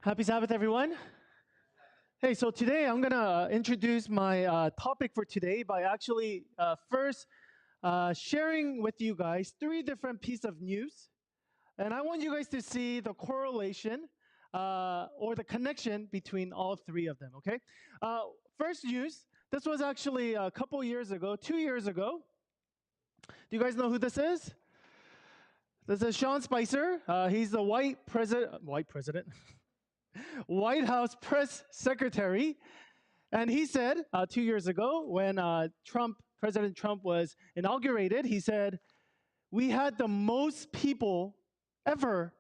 Happy Sabbath, everyone. Hey, so today I'm going to introduce my topic for today by actually first sharing with you guys three different pieces of news. And I want you guys to see the correlation or the connection between all three of them, okay? First news, this was actually a couple years ago, 2 years ago. Do you guys know who this is? This is Sean Spicer. He's the white president, White House press secretary. And he said 2 years ago when President Trump was inaugurated, he said, we had the most people ever,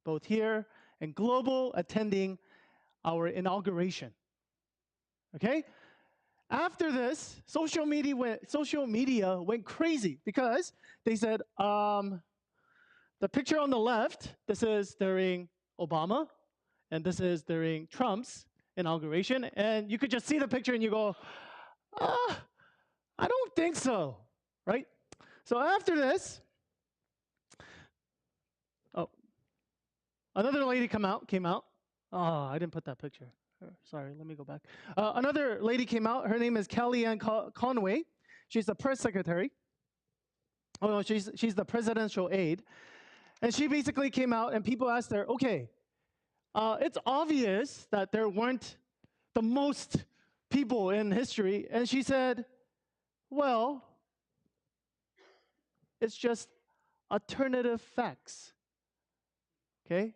both here and global, attending our inauguration. Okay? After this, social media went crazy because they said, the picture on the left, this is during Obama, and this is during Trump's inauguration. And you could just see the picture and you go, I don't think so, right? So after this, another lady came out. Oh, I didn't put that picture. Sorry, let me go back. Another lady came out. Her name is Kellyanne Conway. She's the press secretary. Oh, no, she's the presidential aide. And she basically came out and people asked her, okay, it's obvious that there weren't the most people in history. And she said, well, it's just alternative facts. Okay?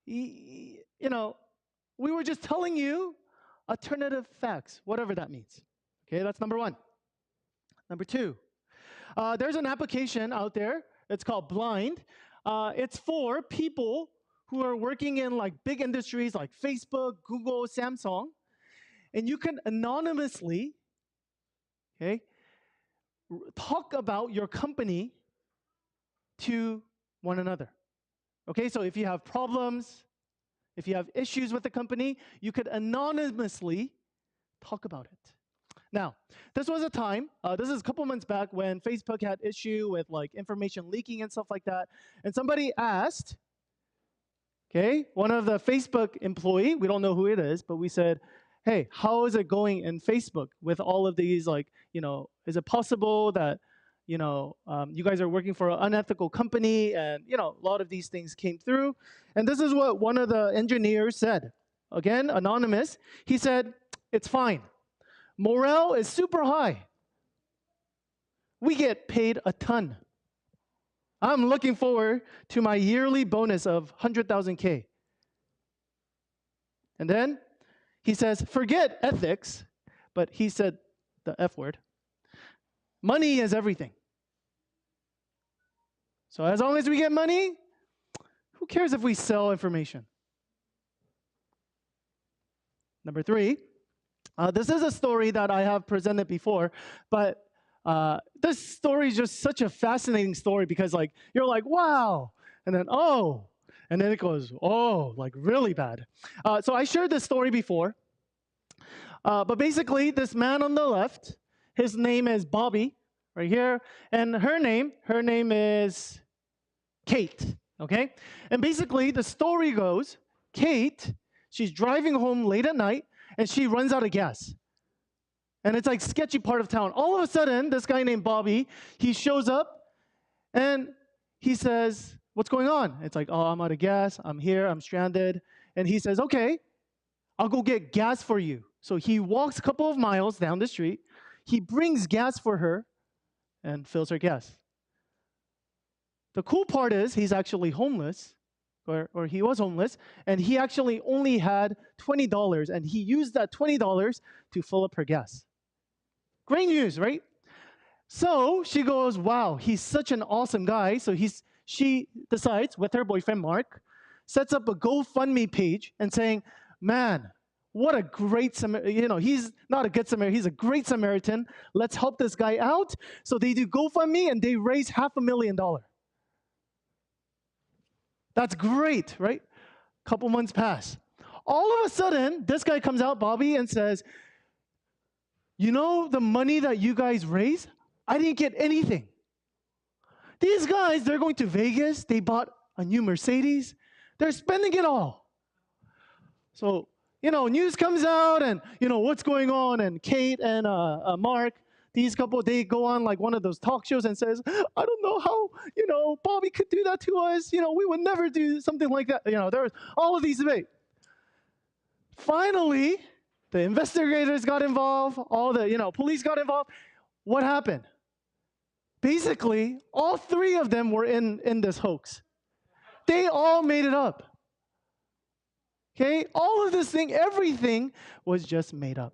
You know, we were just telling you alternative facts, whatever that means. Okay, that's number one. Number two, there's an application out there. It's called Blind. It's for people who are working in like big industries like Facebook, Google, Samsung, and you can anonymously, okay, talk about your company to one another. Okay, so if you have problems, if you have issues with the company, you could anonymously talk about it. Now, this was a time, this is a couple months back when Facebook had issue with like information leaking and stuff like that, and somebody asked, okay, one of the Facebook employee, we don't know who it is, but we said, hey, how is it going in Facebook with all of these, like, is it possible that, you guys are working for an unethical company? And, a lot of these things came through. And this is what one of the engineers said. Again, anonymous. He said, it's fine. Morale is super high. We get paid a ton. I'm looking forward to my yearly bonus of 100,000 K. And then he says, forget ethics, but he said the F word. Money is everything. So as long as we get money, who cares if we sell information? Number three, this is a story that I have presented before, but this story is just such a fascinating story because like you're like, wow, and then oh, and then it goes, oh, like really bad. So I shared this story before, but basically this man on the left, his name is Bobby, right here, and her name is Kate, okay? And basically the story goes, Kate, she's driving home late at night, and she runs out of gas. And it's like sketchy part of town. All of a sudden, this guy named Bobby, he shows up and he says, what's going on? It's like, oh, I'm out of gas. I'm here. I'm stranded. And he says, okay, I'll go get gas for you. So he walks a couple of miles down the street. He brings gas for her and fills her gas. The cool part is he's actually homeless. Or he was homeless, and he actually only had $20, and he used that $20 to fill up her gas. Great news, right? So she goes, wow, he's such an awesome guy. So she decides, with her boyfriend Mark, sets up a GoFundMe page and saying, man, what a great Samaritan. He's not a good Samaritan, he's a great Samaritan. Let's help this guy out. So they do GoFundMe, and they raise $500,000. That's great, right? Couple months pass. All of a sudden, this guy comes out, Bobby, and says, you know the money that you guys raised? I didn't get anything. These guys, they're going to Vegas. They bought a new Mercedes. They're spending it all. So, news comes out and, what's going on? And Kate and Mark, these couple, they go on like one of those talk shows and says, I don't know how, Bobby could do that to us. We would never do something like that. There was all of these debates. Finally, the investigators got involved. All the, police got involved. What happened? Basically, all three of them were in this hoax. They all made it up. Okay? All of this thing, everything was just made up.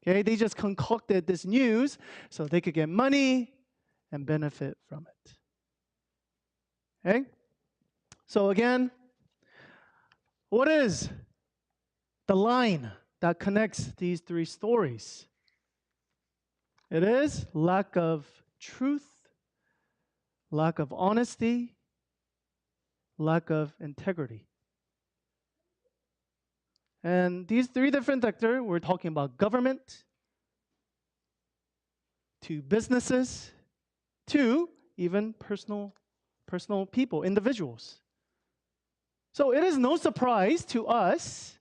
Okay? They just concocted this news so they could get money and benefit from it. Okay? So again, what is the line that connects these three stories? It is lack of truth, lack of honesty, lack of integrity. And these three different sectors, we're talking about government, to businesses, to even personal people, individuals. So it is no surprise to us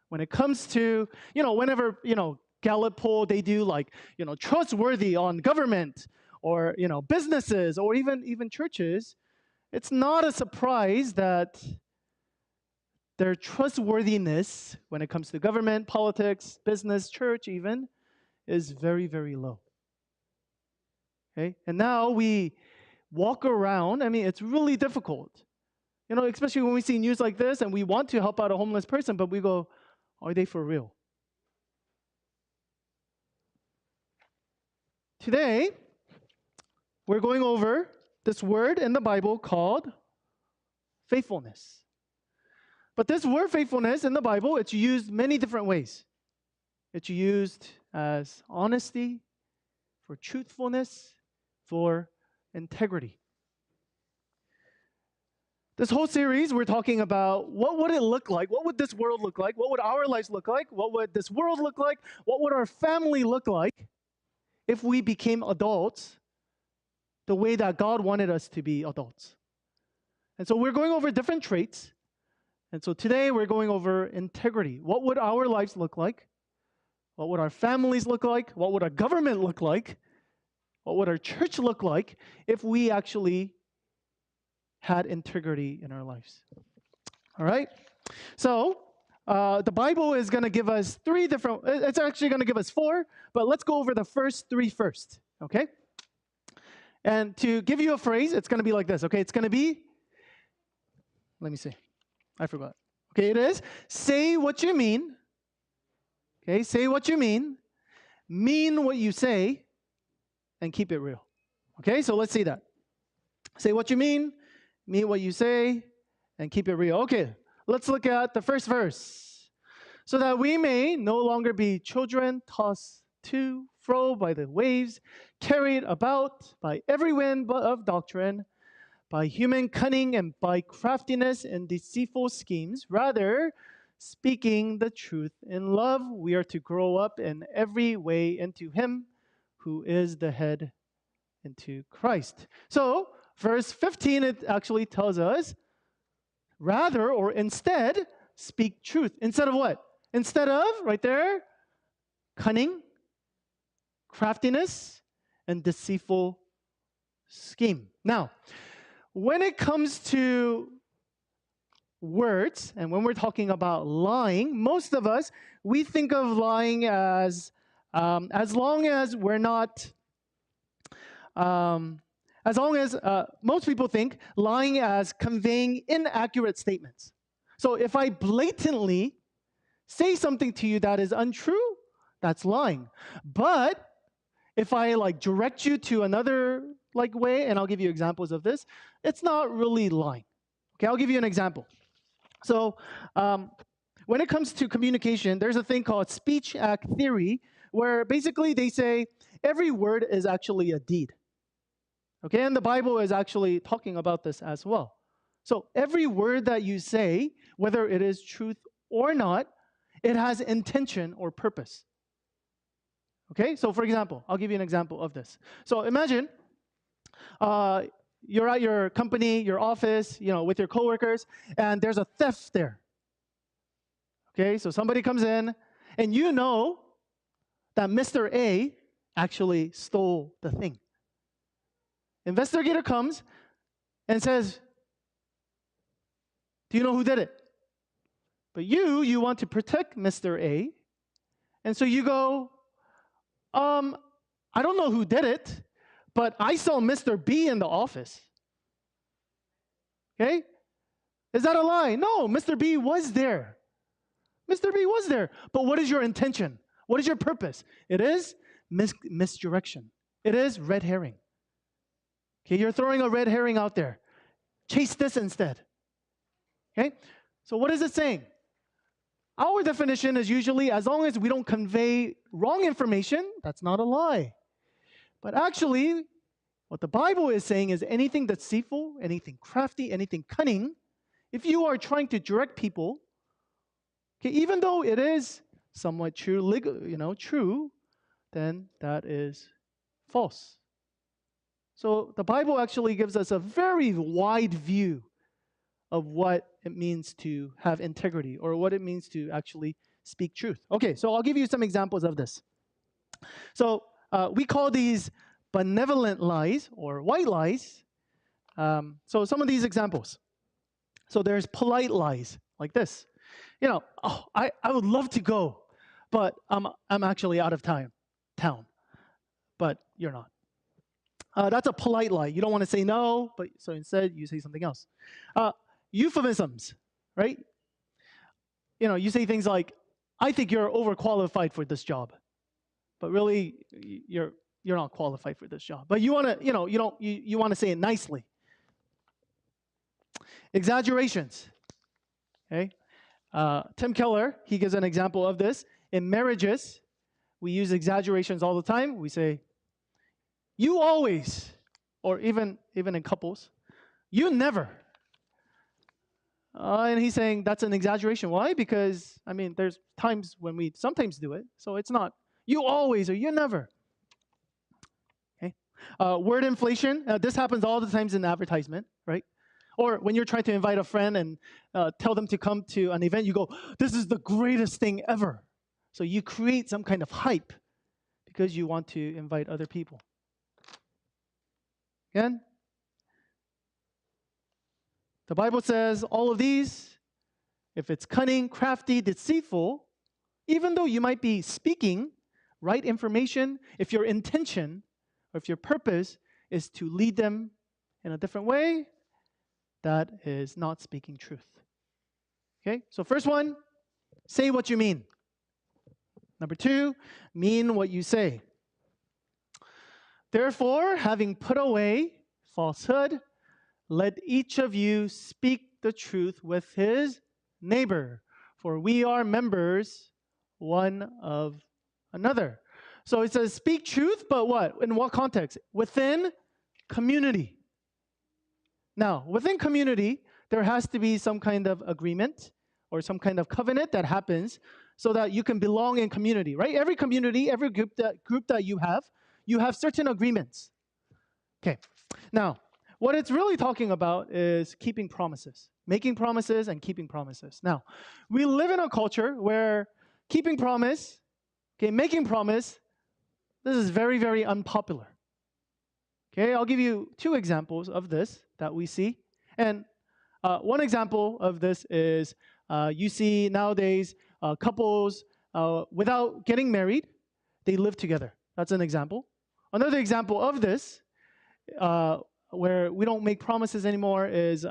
when it comes to, whenever, Gallup poll, they do like, trustworthy on government or, businesses or even churches. It's not a surprise that their trustworthiness when it comes to government, politics, business, church even, is very, very low. Okay? And now we walk around, it's really difficult. Especially when we see news like this and we want to help out a homeless person, but we go, are they for real? Today, we're going over this word in the Bible called faithfulness. But this word faithfulness in the Bible, it's used many different ways. It's used as honesty, for truthfulness, for integrity. This whole series, we're talking about what would it look like? What would this world look like? What would our lives look like? What would this world look like? What would our family look like if we became adults the way that God wanted us to be adults? And so we're going over different traits. And so today we're going over integrity. What would our lives look like? What would our families look like? What would our government look like? What would our church look like if we actually had integrity in our lives? All right? So the Bible is going to give us it's actually going to give us 4, but let's go over the first 3 first, okay? And to give you a phrase, it's going to be like this, okay? It's going to be, let me see. I forgot. Okay, it is, say what you mean. Okay, say what you mean what you say, and keep it real. Okay, so let's see that. Say what you mean what you say, and keep it real. Okay, let's look at the first verse. So that we may no longer be children tossed to fro by the waves, carried about by every wind of doctrine, by human cunning and by craftiness and deceitful schemes. Rather, speaking the truth in love, we are to grow up in every way into Him who is the head, into Christ. So, verse 15, it actually tells us, rather or instead, speak truth. Instead of what? Instead of, right there, cunning, craftiness, and deceitful scheme. Now, when it comes to words, and when we're talking about lying, most of us, we think of lying as long as we're not, most people think lying as conveying inaccurate statements. So if I blatantly say something to you that is untrue, that's lying. But if I direct you to another way, and I'll give you examples of this, it's not really lying. Okay, I'll give you an example. So when it comes to communication, there's a thing called speech act theory, where basically they say every word is actually a deed. Okay, and the Bible is actually talking about this as well. So every word that you say, whether it is truth or not, it has intention or purpose. Okay, so for example, I'll give you an example of this. So imagine you're at your company, your office, with your coworkers, and there's a theft there. Okay, so somebody comes in, and you know that Mr. A actually stole the thing. Investigator comes and says, do you know who did it? But you want to protect Mr. A, and so you go, I don't know who did it, but I saw Mr. B in the office. Okay? Is that a lie? No, Mr. B was there. Mr. B was there. But what is your intention? What is your purpose? It is misdirection. It is red herring. Okay, you're throwing a red herring out there. Chase this instead. Okay? So what is it saying? Our definition is usually as long as we don't convey wrong information, that's not a lie. But actually, what the Bible is saying is anything deceitful, anything crafty, anything cunning, if you are trying to direct people, okay, even though it is somewhat true, then that is false. So the Bible actually gives us a very wide view of what it means to have integrity or what it means to actually speak truth. Okay, so I'll give you some examples of this. So we call these benevolent lies or white lies. So some of these examples. So there's polite lies like this. I would love to go, but I'm actually out of town, but you're not. That's a polite lie. You don't want to say no, but so instead you say something else. Euphemisms, right? You say things like, "I think you're overqualified for this job," but really you're not qualified for this job. But you want to, you want to say it nicely. Exaggerations. Okay. Tim Keller, he gives an example of this. In marriages, we use exaggerations all the time. We say, "You always," or even in couples, "You never." And he's saying that's an exaggeration. Why? Because, there's times when we sometimes do it. So it's not "you always" or "you never." Okay. Word inflation. This happens all the times in advertisement, right? Or when you're trying to invite a friend and tell them to come to an event, you go, "This is the greatest thing ever." So you create some kind of hype because you want to invite other people. Again, the Bible says all of these, if it's cunning, crafty, deceitful, even though you might be speaking right information, if your intention or if your purpose is to lead them in a different way, that is not speaking truth. Okay, so first one, say what you mean. Number two, mean what you say. Therefore, having put away falsehood, let each of you speak the truth with his neighbor, for we are members one of another. So it says speak truth, but what? In what context? Within community. Now, within community, there has to be some kind of agreement or some kind of covenant that happens so that you can belong in community, right? Every community, every group that you have certain agreements. Okay. Now, what it's really talking about is keeping promises, making promises and keeping promises. Now, we live in a culture where keeping promise, making promise, this is very, very unpopular. Okay, I'll give you two examples of this that we see. And one example of this is you see nowadays couples without getting married, they live together. That's an example. Another example of this, where we don't make promises anymore, is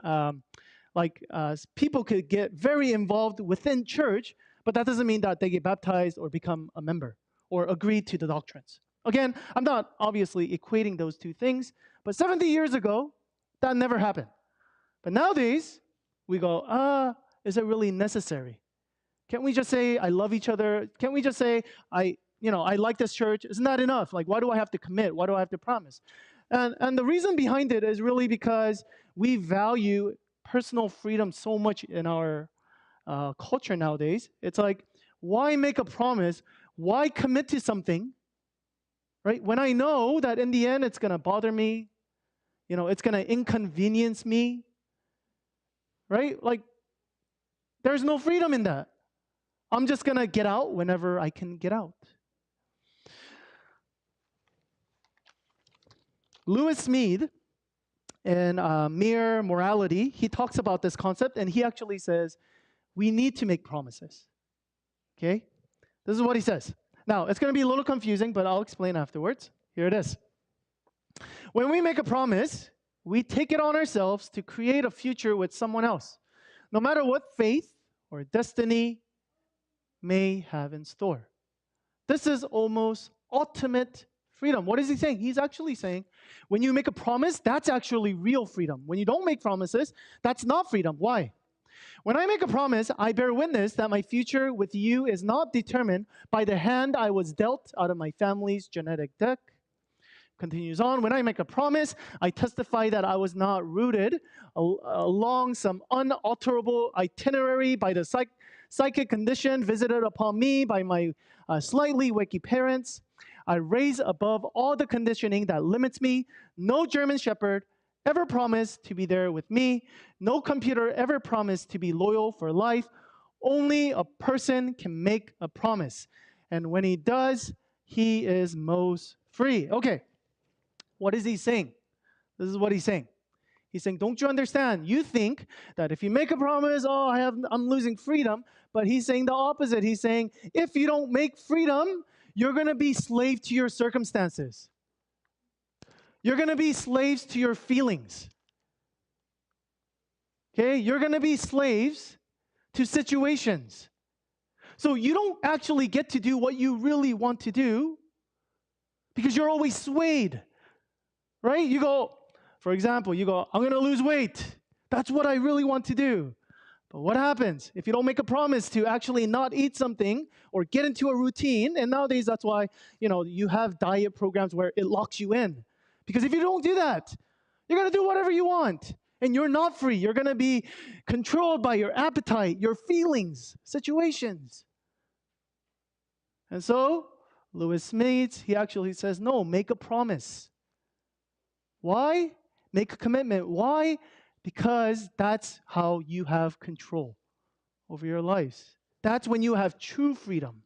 people could get very involved within church, but that doesn't mean that they get baptized or become a member or agree to the doctrines. Again, I'm not obviously equating those two things, but 70 years ago, that never happened. But nowadays, we go, is it really necessary? Can't we just say, I love each other? Can't we just say, I like this church? Isn't that enough? Like, why do I have to commit? Why do I have to promise? And the reason behind it is really because we value personal freedom so much in our culture nowadays. It's like, why make a promise? Why commit to something, right? When I know that in the end it's going to bother me, it's going to inconvenience me, right? Like, there's no freedom in that. I'm just going to get out whenever I can get out. Lewis Smead, in Mere Morality, he talks about this concept, and he actually says, we need to make promises. Okay? This is what he says. Now, it's going to be a little confusing, but I'll explain afterwards. Here it is. When we make a promise, we take it on ourselves to create a future with someone else, no matter what faith or destiny may have in store. This is almost ultimate freedom. What is he saying? He's actually saying, when you make a promise, that's actually real freedom. When you don't make promises, that's not freedom. Why? When I make a promise, I bear witness that my future with you is not determined by the hand I was dealt out of my family's genetic deck. Continues on, when I make a promise, I testify that I was not rooted along some unalterable itinerary by the psychic condition visited upon me by my slightly wacky parents. I raise above all the conditioning that limits me. No German Shepherd ever promised to be there with me. No computer ever promised to be loyal for life. Only a person can make a promise. And when he does, he is most free. Okay, what is he saying? This is what he's saying. He's saying, don't you understand? You think that if you make a promise, I'm losing freedom. But he's saying the opposite. He's saying, if you don't make freedom, you're going to be slave to your circumstances. You're going to be slaves to your feelings. Okay? You're going to be slaves to situations. So you don't actually get to do what you really want to do because you're always swayed. Right? You go, for example, I'm going to lose weight. That's what I really want to do. But what happens if you don't make a promise to actually not eat something or get into a routine? And nowadays, that's why, you have diet programs where it locks you in. Because if you don't do that, you're going to do whatever you want. And you're not free. You're going to be controlled by your appetite, your feelings, situations. And so, Lewis Smead, he actually says, no, make a promise. Why? Make a commitment. Why? Because that's how you have control over your lives. That's when you have true freedom.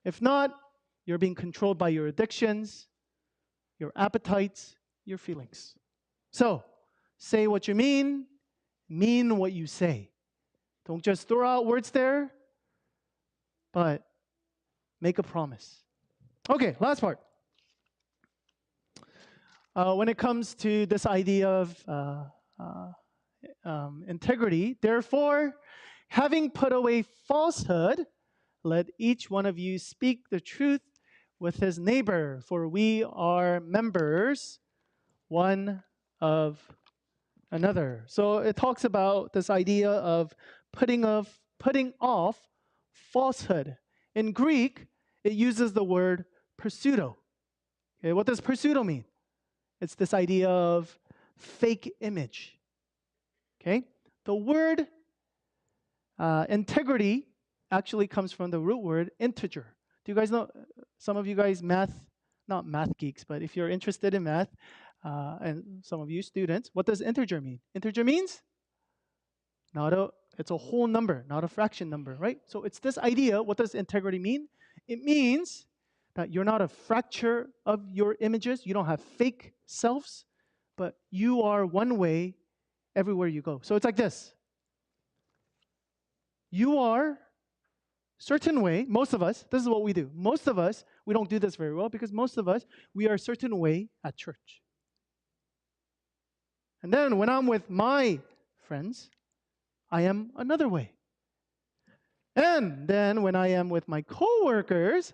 If not, you're being controlled by your addictions, your appetites, your feelings. So, say what you mean what you say. Don't just throw out words there, but make a promise. Okay, last part. When it comes to this idea of integrity, therefore, having put away falsehood, let each one of you speak the truth with his neighbor, for we are members one of another. So it talks about this idea of putting off falsehood. In Greek, it uses the word pseudo. Okay, what does pseudo mean? It's this idea of fake image. Okay? The word integrity actually comes from the root word integer. Do you guys know, some of you guys not math geeks, but if you're interested in math, and some of you students, what does integer mean? Integer means it's a whole number, not a fraction number, right? So it's this idea. What does integrity mean? It means that you're not a fracture of your images. You don't have fake selves, but you are one way everywhere you go. So it's like this. You are certain way, most of us, this is what we do. Most of us, we don't do this very well because most of us, we are a certain way at church. And then when I'm with my friends, I am another way. And then when I am with my coworkers,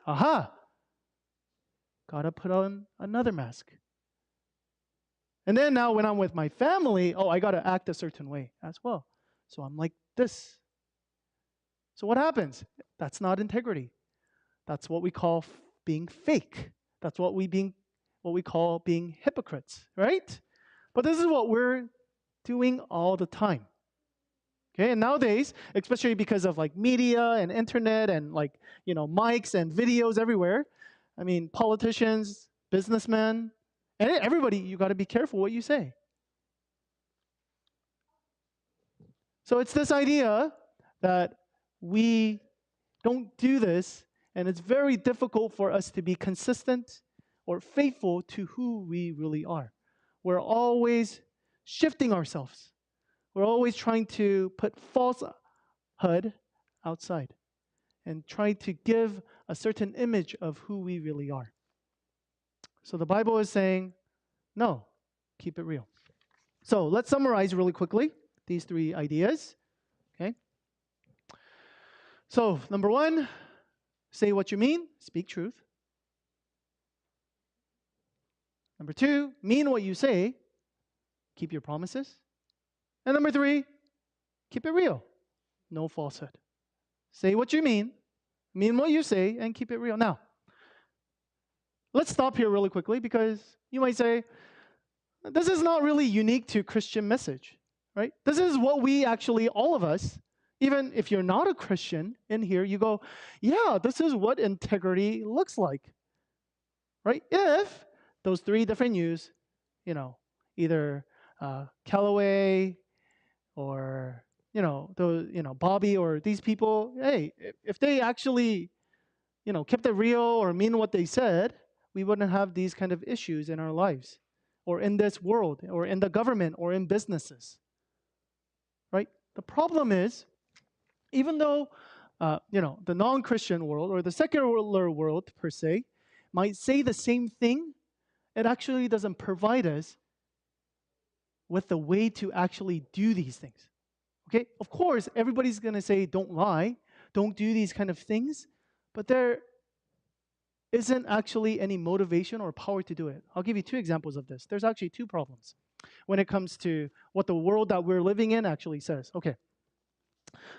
gotta put on another mask. And then now when I'm with my family, I gotta act a certain way as well. So I'm like this. So what happens? That's not integrity. That's what we call being fake. That's what we call being hypocrites, right? But this is what we're doing all the time. Okay, and nowadays, especially because of like media and internet and mics and videos everywhere, I mean, politicians, businessmen, and everybody, you got to be careful what you say. So it's this idea that we don't do this, and it's very difficult for us to be consistent or faithful to who we really are. We're always shifting ourselves. We're always trying to put falsehood outside and try to give a certain image of who we really are. So the Bible is saying, no, keep it real. So let's summarize really quickly these three ideas. Okay. So number one, say what you mean, speak truth. Number two, mean what you say, keep your promises. And number three, keep it real, no falsehood. Say what you mean what you say, and keep it real. Now, let's stop here really quickly because you might say, this is not really unique to Christian message, right? This is what we actually, all of us, even if you're not a Christian in here, you go, yeah, this is what integrity looks like, right? If those three different U's, either Callaway or, Bobby or these people, hey, if they actually, kept it real or mean what they said, we wouldn't have these kind of issues in our lives or in this world or in the government or in businesses, right? The problem is, even though, the non-Christian world or the secular world per se might say the same thing, it actually doesn't provide us with the way to actually do these things. Okay? Of course, everybody's going to say, don't lie, don't do these kind of things, but there isn't actually any motivation or power to do it. I'll give you two examples of this. There's actually two problems when it comes to what the world that we're living in actually says. Okay.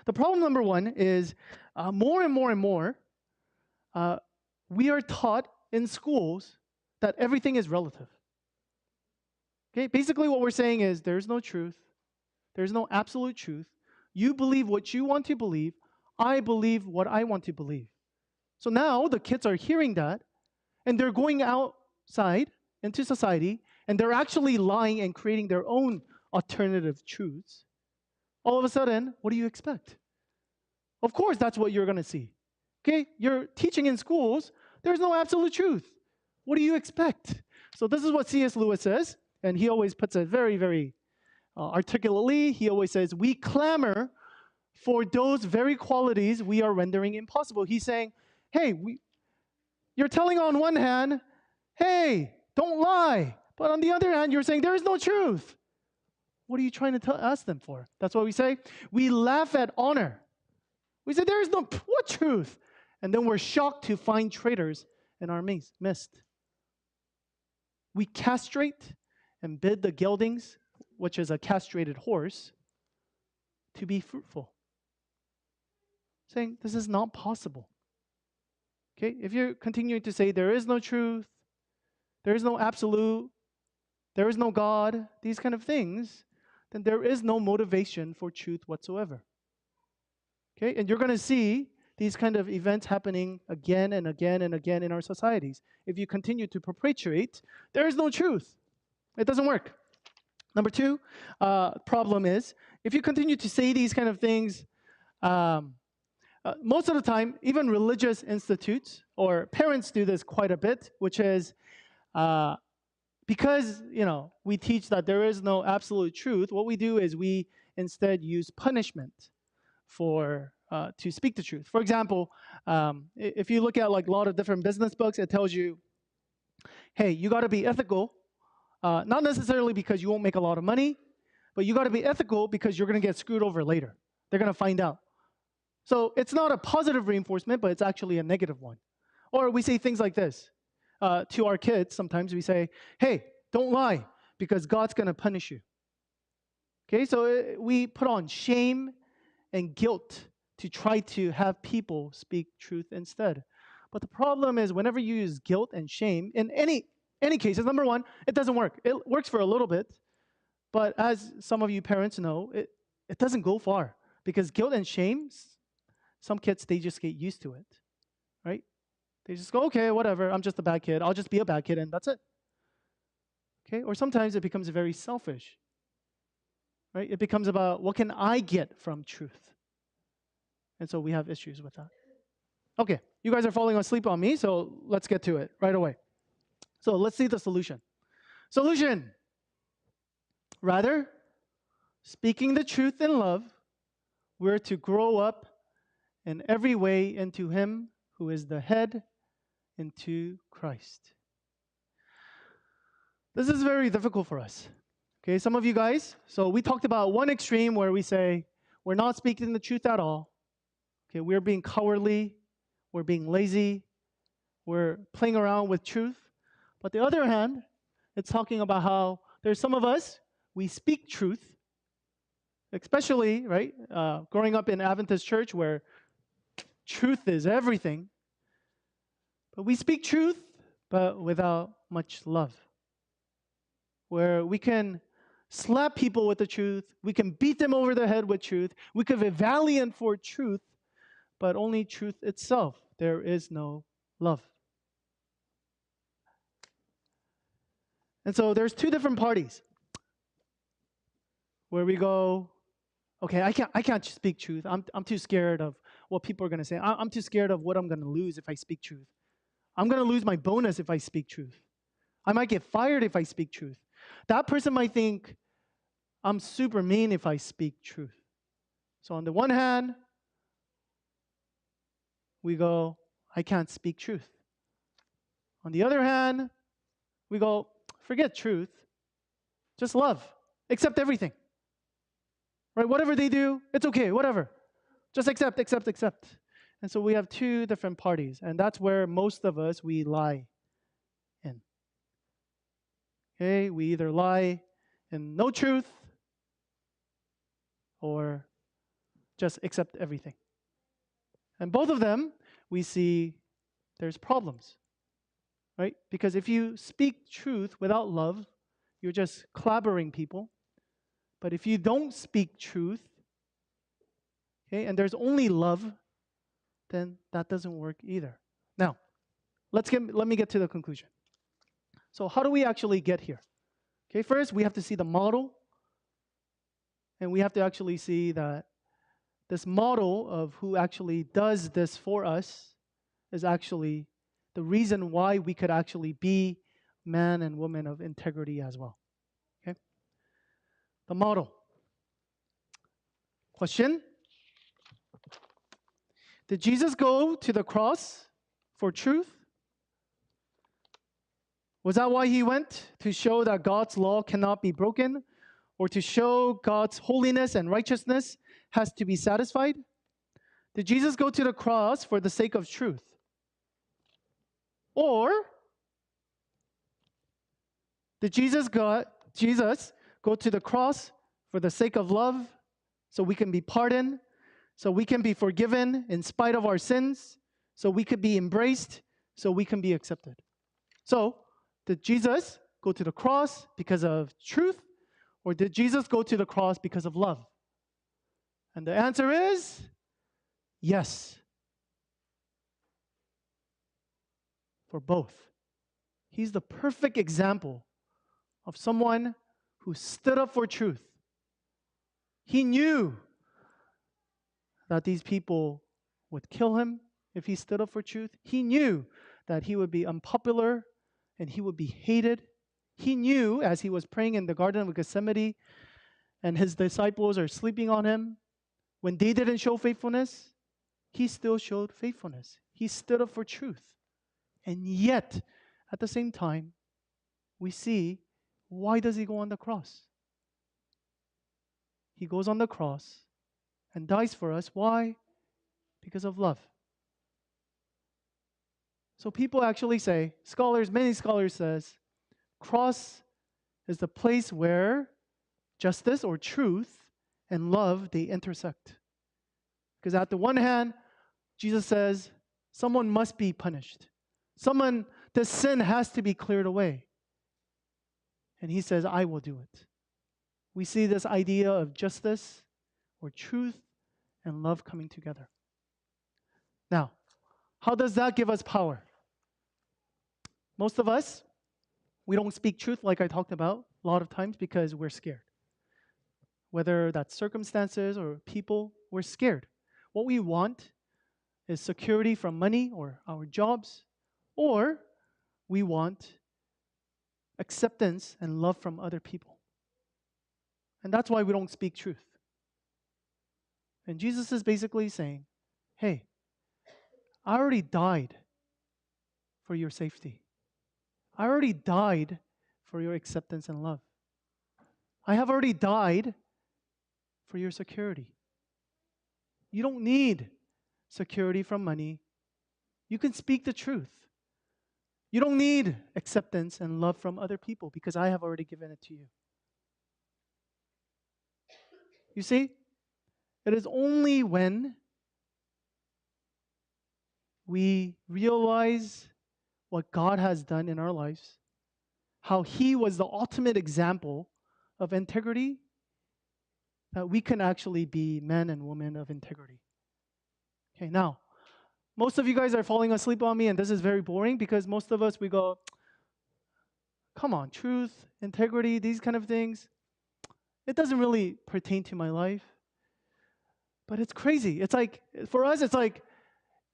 The problem number one is more and more, we are taught in schools that everything is relative. Okay, basically what we're saying is there's no truth. There's no absolute truth. You believe what you want to believe. I believe what I want to believe. So now the kids are hearing that, and they're going outside into society, and they're actually lying and creating their own alternative truths. All of a sudden, what do you expect? Of course, that's what you're going to see. Okay, you're teaching in schools, there's no absolute truth. What do you expect? So this is what C.S. Lewis says, and he always puts it very, very articulately. He always says, we clamor for those very qualities we are rendering impossible. He's saying, hey, you're telling on one hand, hey, don't lie. But on the other hand, you're saying there is no truth. What are you trying to ask them for? That's what we say. We laugh at honor. We say there is no, what truth? And then we're shocked to find traitors in our midst. We castrate and bid the geldings, which is a castrated horse, to be fruitful. Saying this is not possible. Okay, if you're continuing to say there is no truth, there is no absolute, there is no God, these kind of things, then there is no motivation for truth whatsoever. Okay, and you're going to see these kind of events happening again and again and again in our societies. If you continue to perpetuate, there is no truth. It doesn't work. Number two problem is, if you continue to say these kind of things, most of the time, even religious institutes or parents do this quite a bit, which is because we teach that there is no absolute truth. What we do is we instead use punishment to speak the truth. For example, if you look at like a lot of different business books, it tells you, hey, you got to be ethical, not necessarily because you won't make a lot of money, but you got to be ethical because you're going to get screwed over later. They're going to find out. So it's not a positive reinforcement, but it's actually a negative one. Or we say things like this to our kids. Sometimes we say, hey, don't lie because God's going to punish you. Okay, so we put on shame and guilt to try to have people speak truth instead. But the problem is whenever you use guilt and shame, in any cases, number one, it doesn't work. It works for a little bit, but as some of you parents know, it doesn't go far because guilt and shame, some kids, they just get used to it, right? They just go, okay, whatever, I'm just a bad kid. I'll just be a bad kid and that's it. Okay, or sometimes it becomes very selfish, right? It becomes about what can I get from truth? And so we have issues with that. Okay, you guys are falling asleep on me, so let's get to it right away. So let's see the solution. Solution. Rather, speaking the truth in love, we're to grow up in every way into Him who is the head, into Christ. This is very difficult for us. Okay, some of you guys, so we talked about one extreme where we say we're not speaking the truth at all. Okay, we're being cowardly, we're being lazy, we're playing around with truth. But the other hand, it's talking about how there's some of us, we speak truth, especially, right, growing up in Adventist church where truth is everything. But we speak truth, but without much love. Where we can slap people with the truth, we can beat them over the head with truth, we can be valiant for truth, but only truth itself. There is no love. And so there's two different parties where we go, okay, I can't speak truth. I'm too scared of what people are going to say. I'm too scared of what I'm going to lose if I speak truth. I'm going to lose my bonus if I speak truth. I might get fired if I speak truth. That person might think I'm super mean if I speak truth. So on the one hand, we go, I can't speak truth. On the other hand, we go, forget truth, just love, accept everything. Right? Whatever they do, it's okay, whatever. Just accept. And so we have two different parties, and that's where most of us, we lie in. Okay? We either lie in no truth or just accept everything. And both of them, we see there's problems. Right? Because if you speak truth without love, you're just clobbering people. But if you don't speak truth, okay, and there's only love, then that doesn't work either. Now, let me get to the conclusion. So how do we actually get here? Okay, first we have to see the model, and we have to actually see that this model of who actually does this for us is actually the reason why we could actually be man and woman of integrity as well. Okay? The model. Question: did Jesus go to the cross for truth? Was that why he went? To show that God's law cannot be broken? Or to show God's holiness and righteousness has to be satisfied? Did Jesus go to the cross for the sake of truth? Or did Jesus go to the cross for the sake of love, so we can be pardoned, so we can be forgiven in spite of our sins, so we could be embraced, so we can be accepted? So, did Jesus go to the cross because of truth, or did Jesus go to the cross because of love? And the answer is yes. For both. He's the perfect example of someone who stood up for truth. He knew that these people would kill him if he stood up for truth. He knew that he would be unpopular and he would be hated. He knew, as he was praying in the Garden of Gethsemane and his disciples are sleeping on him, when they didn't show faithfulness, he still showed faithfulness. He stood up for truth. And yet, at the same time, we see, why does he go on the cross? He goes on the cross and dies for us. Why? Because of love. So people actually say, many scholars says, cross is the place where justice or truth and love, they intersect. Because at the one hand, Jesus says, someone must be punished. The sin has to be cleared away. And he says, I will do it. We see this idea of justice or truth and love coming together. Now, how does that give us power? Most of us, we don't speak truth like I talked about a lot of times because we're scared. Whether that's circumstances or people, we're scared. What we want is security from money or our jobs, or we want acceptance and love from other people. And that's why we don't speak truth. And Jesus is basically saying, hey, I already died for your safety. I already died for your acceptance and love. I have already died for your security. You don't need security from money. You can speak the truth. You don't need acceptance and love from other people because I have already given it to you. You see, it is only when we realize what God has done in our lives, how He was the ultimate example of integrity, that we can actually be men and women of integrity. Okay, now, most of you guys are falling asleep on me, and this is very boring because most of us, we go, come on, truth, integrity, these kind of things, it doesn't really pertain to my life. But it's crazy. It's like, for us, it's like,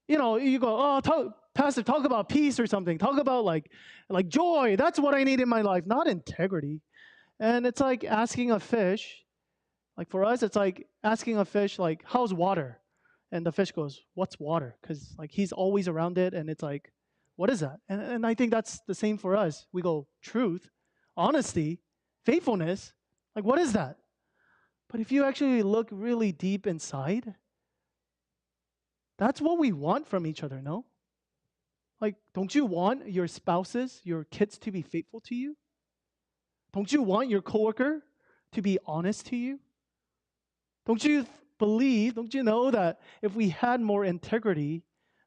you know, you go, oh, Pastor, talk about peace or something. Talk about like joy. That's what I need in my life, not integrity. And it's like asking a fish, like for us, it's like asking a fish, like, how's water? And the fish goes, what's water? Because like he's always around it, and it's like, what is that? And I think that's the same for us. We go, truth, honesty, faithfulness. Like, what is that? But if you actually look really deep inside, that's what we want from each other, no? Like, don't you want your spouses, your kids to be faithful to you? Don't you want your coworker to be honest to you? Don't you know that if we had more integrity,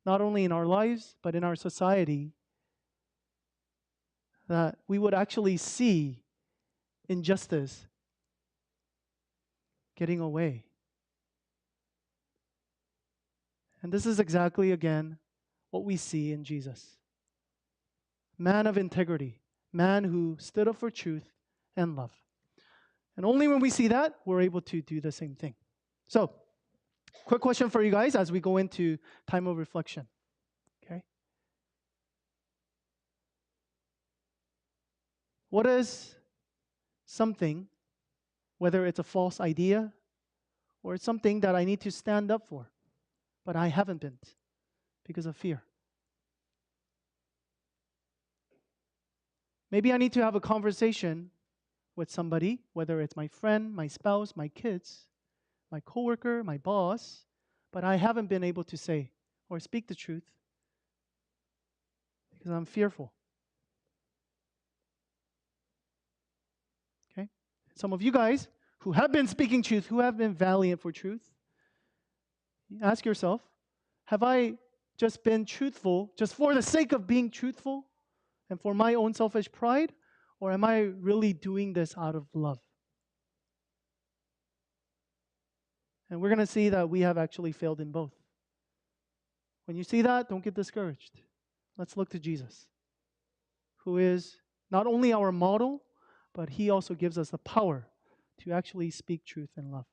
not only in our lives, but in our society, that we would actually see injustice getting away? And this is exactly, again, what we see in Jesus. Man of integrity, man who stood up for truth and love. And only when we see that, we're able to do the same thing. So, quick question for you guys as we go into time of reflection. Okay? What is something, whether it's a false idea or it's something that I need to stand up for, but I haven't been because of fear? Maybe I need to have a conversation with somebody, whether it's my friend, my spouse, my kids, my coworker, my boss, but I haven't been able to say or speak the truth because I'm fearful. Okay? Some of you guys who have been speaking truth, who have been valiant for truth, ask yourself, have I just been truthful just for the sake of being truthful and for my own selfish pride, or am I really doing this out of love? And we're going to see that we have actually failed in both. When you see that, don't get discouraged. Let's look to Jesus, who is not only our model, but He also gives us the power to actually speak truth in love.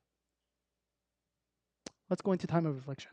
Let's go into time of reflection.